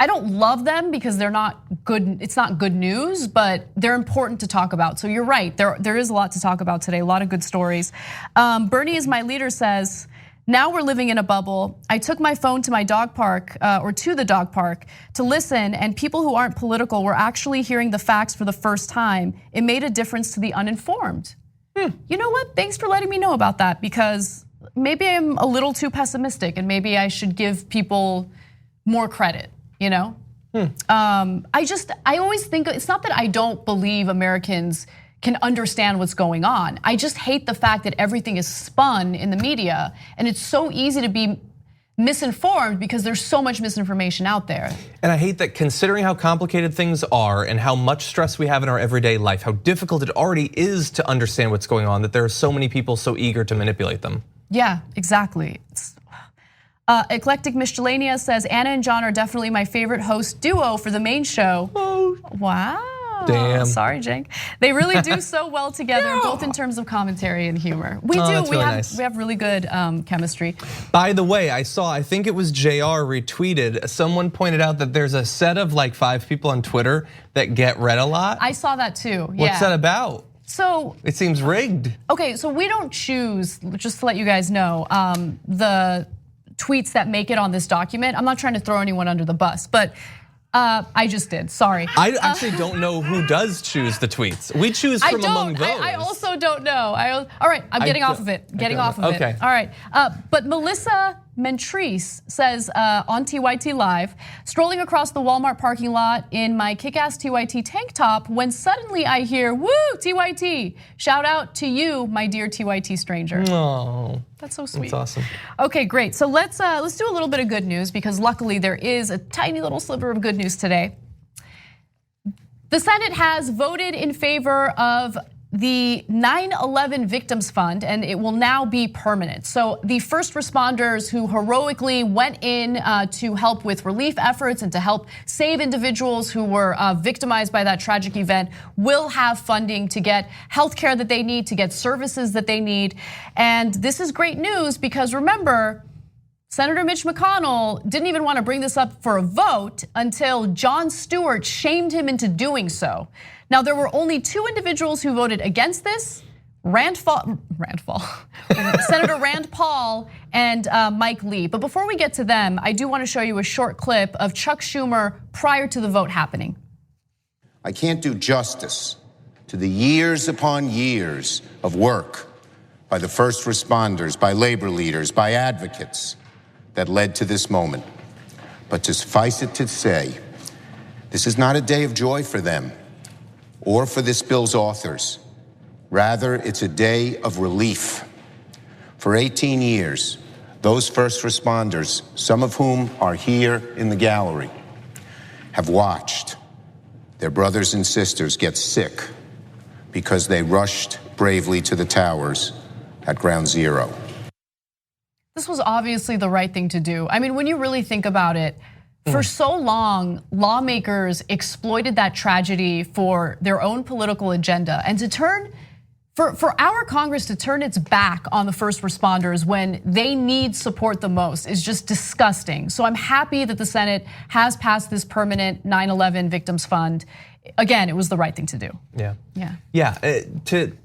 don't love them because they're not good. It's not good news, but they're important to talk about. So you're right. There is a lot to talk about today. A lot of good stories. Bernie is my leader says, now we're living in a bubble. I took my phone to my dog park or to the dog park to listen, and people who aren't political were actually hearing the facts for the first time. It made a difference to the uninformed. You know what? Thanks for letting me know about that, because maybe I'm a little too pessimistic and maybe I should give people more credit, I always think it's not that I don't believe Americans can understand what's going on. I just hate the fact that everything is spun in the media and it's so easy to be misinformed because there's so much misinformation out there. And I hate that, considering how complicated things are and how much stress we have in our everyday life, how difficult it already is to understand what's going on, that there are so many people so eager to manipulate them. Yeah, exactly. Eclectic Miscellanea says, Anna and John are definitely my favorite host duo for the main show. Oh, wow. Damn. Sorry, Cenk. They really do so well together, both in terms of commentary and humor. We do. That's We really have nice. we have really good chemistry. By the way, I think it was JR retweeted, someone pointed out that there's a set of like 5 people on Twitter that get read a lot. I saw that too. What's that about? So it seems rigged. Okay, so we don't choose, just to let you guys know, the tweets that make it on this document. I'm not trying to throw anyone under the bus, but I just did, sorry. I actually don't know who does choose the tweets. We choose from among those. I also don't know. All right, I'm getting off of it. Getting off of it. Okay. All right, but Melissa Mentrice says on TYT Live, strolling across the Walmart parking lot in my kick-ass TYT tank top when suddenly I hear, woo, TYT. Shout out to you, my dear TYT stranger. Oh, that's so sweet. That's awesome. Okay, great. So let's do a little bit of good news because luckily there is a tiny little sliver of good news today. The Senate has voted in favor of the 9/11 Victims Fund, and it will now be permanent. So the first responders who heroically went in to help with relief efforts and to help save individuals who were victimized by that tragic event will have funding to get healthcare that they need, to get services that they need. And this is great news because remember, Senator Mitch McConnell didn't even want to bring this up for a vote until Jon Stewart shamed him into doing so. Now, there were only 2 individuals who voted against this, Senator Rand Paul and Mike Lee. But before we get to them, I do want to show you a short clip of Chuck Schumer prior to the vote happening. I can't do justice to the years upon years of work by the first responders, by labor leaders, by advocates that led to this moment. But to suffice it to say, this is not a day of joy for them or for this bill's authors. Rather, it's a day of relief. For 18 years, those first responders, some of whom are here in the gallery, have watched their brothers and sisters get sick because they rushed bravely to the towers at Ground Zero. This was obviously the right thing to do. I mean, when you really think about it, for so long, lawmakers exploited that tragedy for their own political agenda. And to turn, for our Congress to turn its back on the first responders when they need support the most is just disgusting. So I'm happy that the Senate has passed this permanent 9/11 Victims Fund. Again, it was the right thing to do. Yeah.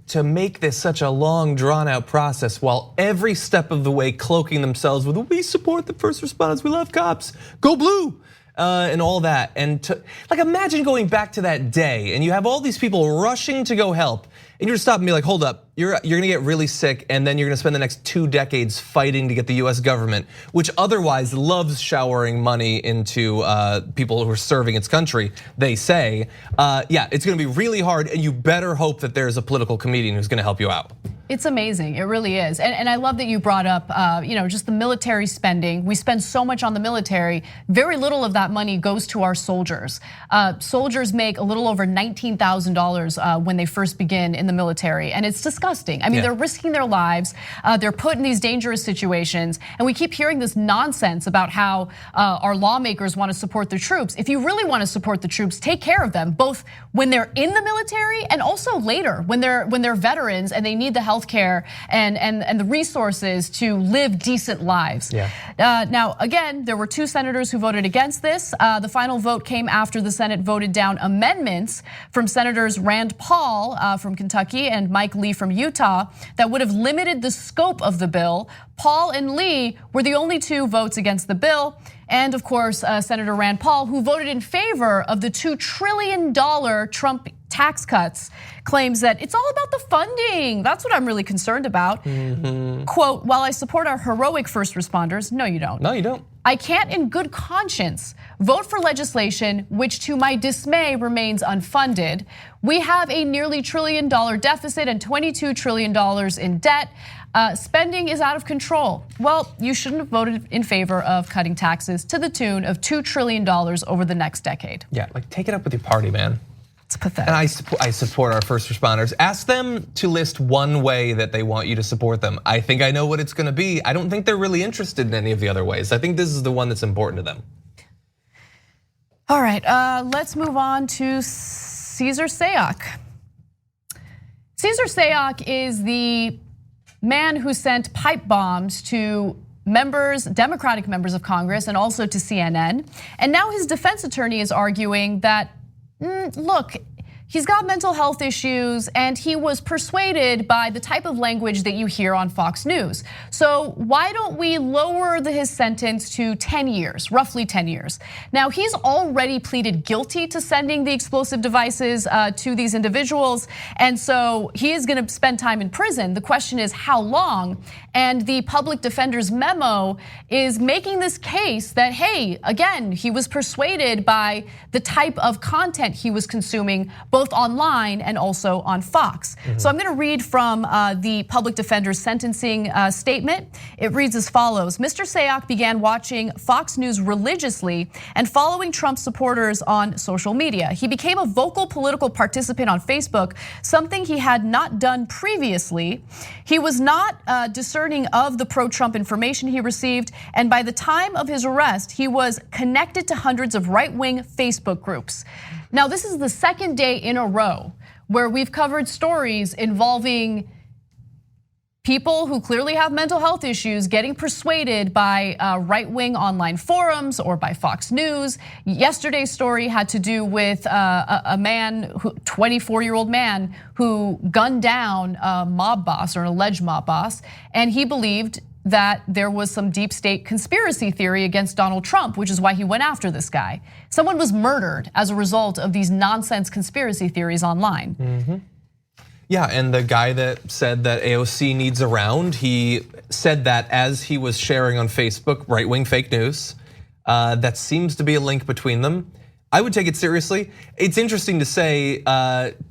To make this such a long, drawn-out process, while every step of the way cloaking themselves with "we support the first responders, we love cops, go blue," and all that, and to like imagine going back to that day, and you have all these people rushing to go help, and you're stopping me like, hold up, you're gonna get really sick, and then you're gonna spend the next 2 decades fighting to get the US government, which otherwise loves showering money into people who are serving its country, they say, yeah, it's gonna be really hard, and you better hope that there's a political comedian who's gonna help you out. It's amazing, it really is. And I love that you brought up just the military spending. We spend so much on the military, very little of that money goes to our soldiers. Soldiers make a little over $19,000 when they first begin in the military, and it's disgusting. I mean, they're risking their lives, they're put in these dangerous situations, and we keep hearing this nonsense about how our lawmakers want to support the troops. If you really want to support the troops, take care of them, both when they're in the military and also later when they're veterans and they need the health care and the resources to live decent lives. Now, again, there were 2 senators who voted against this. The final vote came after the Senate voted down amendments from Senators Rand Paul from Kentucky and Mike Lee from Utah that would have limited the scope of the bill. Paul and Lee were the only 2 votes against the bill. And of course, Senator Rand Paul, who voted in favor of the $2 trillion Trump tax cuts, claims that it's all about the funding. That's what I'm really concerned about. Quote, while I support our heroic first responders, no, you don't. No, you don't. I can't in good conscience vote for legislation which to my dismay remains unfunded. We have a nearly $1 trillion deficit and $22 trillion in debt. Spending is out of control. Well, you shouldn't have voted in favor of cutting taxes to the tune of $2 trillion over the next decade. Yeah, like take it up with your party, man. It's pathetic. And I support our first responders. Ask them to list one way that they want you to support them. I think I know what it's gonna be. I don't think they're really interested in any of the other ways. I think this is the one that's important to them. All right, let's move on to Cesar Sayoc. Cesar Sayoc is the man who sent pipe bombs to Democratic members of Congress and also to CNN. And now his defense attorney is arguing that, look, he's got mental health issues and he was persuaded by the type of language that you hear on Fox News. So why don't we lower his sentence to 10 years, roughly 10 years? Now, he's already pleaded guilty to sending the explosive devices to these individuals. And so he is gonna spend time in prison. The question is how long? And the public defender's memo is making this case that, hey, again, he was persuaded by the type of content he was consuming, both online and also on Fox. So I'm gonna read from the public defender's sentencing statement. It reads as follows: Mr. Sayoc began watching Fox News religiously and following Trump supporters on social media. He became a vocal political participant on Facebook, something he had not done previously. He was not discerning of the pro-Trump information he received, and by the time of his arrest, he was connected to hundreds of right-wing Facebook groups. Now, this is the second day in a row where we've covered stories involving people who clearly have mental health issues getting persuaded by right-wing online forums or by Fox News. Yesterday's story had to do with a man, 24-year-old man, who gunned down a mob boss or an alleged mob boss, and he believed that there was some deep state conspiracy theory against Donald Trump, which is why he went after this guy. Someone was murdered as a result of these nonsense conspiracy theories online. Yeah, and the guy that said that AOC needs around, he said that as he was sharing on Facebook right-wing fake news. That seems to be a link between them. I would take it seriously. It's interesting to say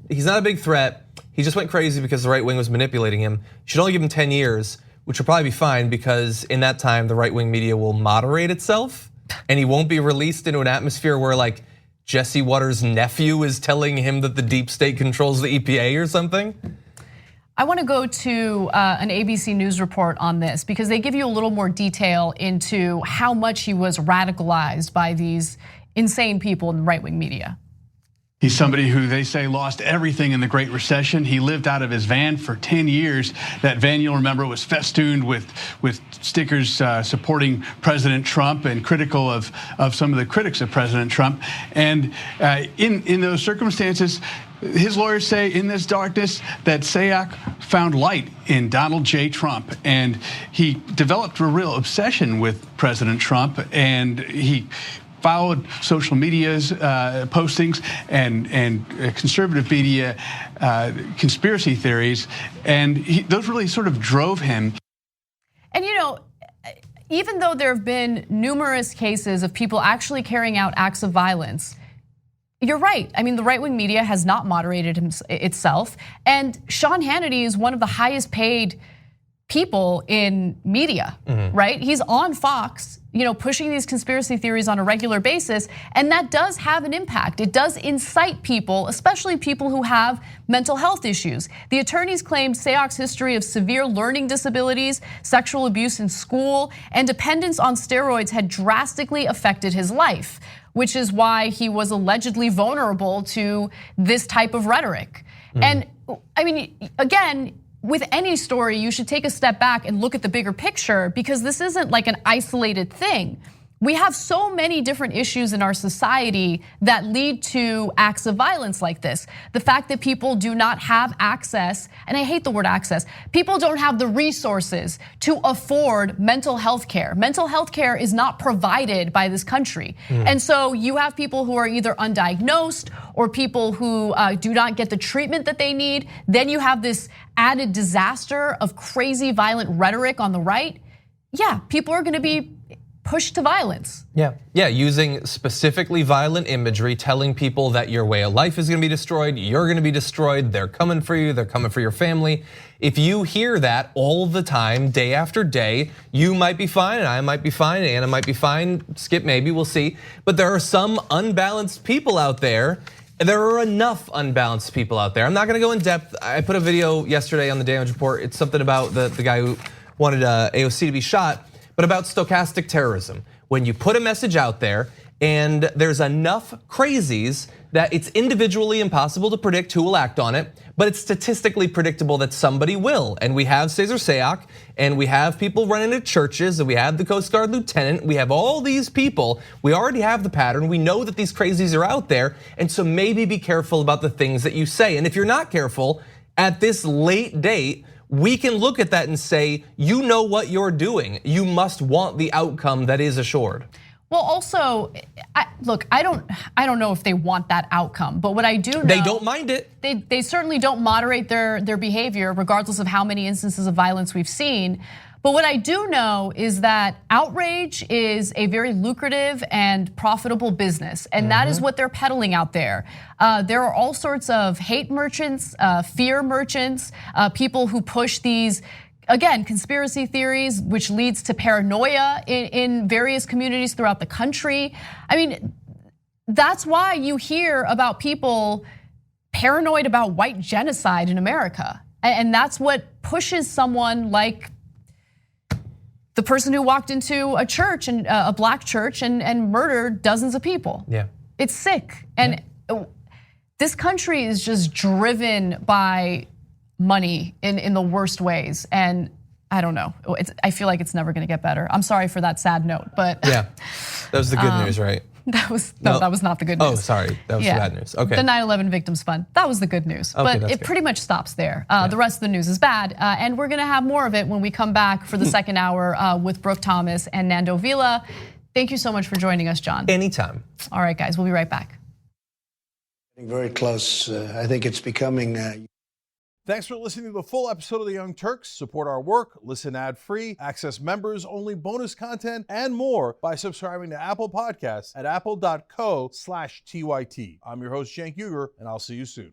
he's not a big threat. He just went crazy because the right wing was manipulating him. You should only give him 10 years, which will probably be fine because in that time, the right-wing media will moderate itself and he won't be released into an atmosphere where like Jesse Waters' nephew is telling him that the deep state controls the EPA or something. I want to go to an ABC News report on this because they give you a little more detail into how much he was radicalized by these insane people in the right-wing media. He's somebody who they say lost everything in the Great Recession. He lived out of his van for 10 years. That van, you'll remember, was festooned with stickers supporting President Trump and critical of some of the critics of President Trump. And in those circumstances, his lawyers say in this darkness that Sayoc found light in Donald J. Trump. And he developed a real obsession with President Trump, and he followed social media's postings and conservative media conspiracy theories, and those really sort of drove him. And even though there have been numerous cases of people actually carrying out acts of violence, you're right. I mean, the right-wing media has not moderated itself, and Sean Hannity is one of the highest paid people in media, right? He's on Fox, pushing these conspiracy theories on a regular basis, and that does have an impact. It does incite people, especially people who have mental health issues. The attorneys claimed Sayoc's history of severe learning disabilities, sexual abuse in school, and dependence on steroids had drastically affected his life, which is why he was allegedly vulnerable to this type of rhetoric. And I mean, again, with any story, you should take a step back and look at the bigger picture because this isn't like an isolated thing. We have so many different issues in our society that lead to acts of violence like this. The fact that people do not have access, and I hate the word access, people don't have the resources to afford mental health care. Mental health care is not provided by this country. And so you have people who are either undiagnosed or people who do not get the treatment that they need. Then you have this added disaster of crazy violent rhetoric on the right. Yeah, people are gonna be pushed to violence. Yeah, using specifically violent imagery, telling people that your way of life is gonna be destroyed, you're gonna be destroyed, they're coming for you, they're coming for your family. If you hear that all the time, day after day, you might be fine, and I might be fine, and Anna might be fine, Skip maybe, we'll see. But there are some unbalanced people out there. There are enough unbalanced people out there. I'm not gonna go in depth. I put a video yesterday on the Damage Report. It's something about the guy who wanted AOC to be shot, but about stochastic terrorism. When you put a message out there and there's enough crazies that it's individually impossible to predict who will act on it, but it's statistically predictable that somebody will. And we have Cesar Sayoc, and we have people running into churches, and we have the Coast Guard lieutenant, we have all these people. We already have the pattern. We know that these crazies are out there. And so maybe be careful about the things that you say. And if you're not careful at this late date, we can look at that and say, you know what you're doing. You must want the outcome that is assured. Well, also, look, I don't know if they want that outcome, but what I do know, they don't mind it. They certainly don't moderate their behavior, regardless of how many instances of violence we've seen. But what I do know is that outrage is a very lucrative and profitable business, and that is what they're peddling out there. There are all sorts of hate merchants, fear merchants, people who push these, again, conspiracy theories, which leads to paranoia in various communities throughout the country. I mean, that's why you hear about people paranoid about white genocide in America. And that's what pushes someone like the person who walked into a church, and a black church, and murdered dozens of people. Yeah. It's sick. And this country is just driven by money in the worst ways. And I don't know, I feel like it's never gonna get better. I'm sorry for that sad note, but. Yeah, that was the good news, right? That was that was not the good news. Oh, sorry, that was the bad news. Okay. The 9/11 Victims Fund, that was the good news. Okay, but it pretty much stops there. The rest of the news is bad. And we're gonna have more of it when we come back for the second hour with Brooke Thomas and Nando Vila. Thank you so much for joining us, John. Anytime. All right, guys, we'll be right back. Very close. I think it's becoming. Thanks for listening to the full episode of the Young Turks. Support our work, listen ad-free, access members-only bonus content, and more by subscribing to Apple Podcasts at apple.co/TYT. I'm your host, Cenk Uygur, and I'll see you soon.